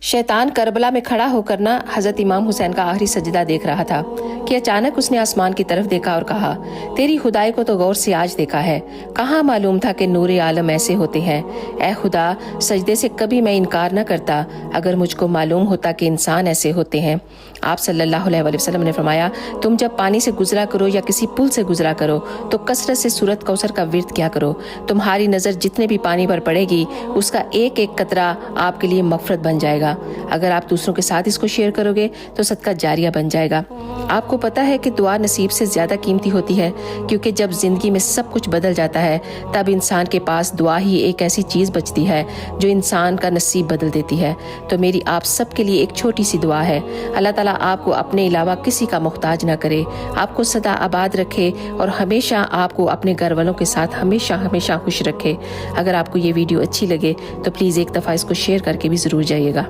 शैतान करबला में खड़ा होकर ना हजरत इमाम हुसैन का आखिरी सजदा देख रहा था कि अचानक उसने आसमान की तरफ देखा और कहा, तेरी खुदाई को तो गौर से आज देखा है, कहाँ मालूम था कि नूरे आलम ऐसे होते हैं। ऐ खुदा, सजदे से कभी मैं इनकार न करता अगर मुझको मालूम होता कि इंसान ऐसे होते हैं। आप सल्लल्लाहु अलैहि वसल्लम ने फरमाया, तुम जब पानी से गुजरा करो या किसी पुल से गुजरा करो तो कसरत से सूरत कौसर का विर्द किया करो। तुम्हारी नज़र जितने भी पानी पर पड़ेगी उसका एक एक कतरा आपके लिए मगफरत बन जाएगा। अगर आप दूसरों के साथ इसको शेयर करोगे तो सदका जारिया बन जाएगा। आपको पता है कि दुआ नसीब से ज़्यादा कीमती होती है, क्योंकि जब ज़िंदगी में सब कुछ बदल जाता है तब इंसान के पास दुआ ही एक ऐसी चीज़ बचती है जो इंसान का नसीब बदल देती है। तो मेरी आप सब के लिए एक छोटी सी दुआ है, अल्लाह ताला आपको अपने अलावा किसी का मोहताज ना करे, आपको सदा आबाद रखे और हमेशा आपको अपने घर वालों के साथ हमेशा हमेशा खुश रखे। अगर आपको ये वीडियो अच्छी लगे तो प्लीज़ एक दफ़ा इसको शेयर करके भी ज़रूर जाइएगा।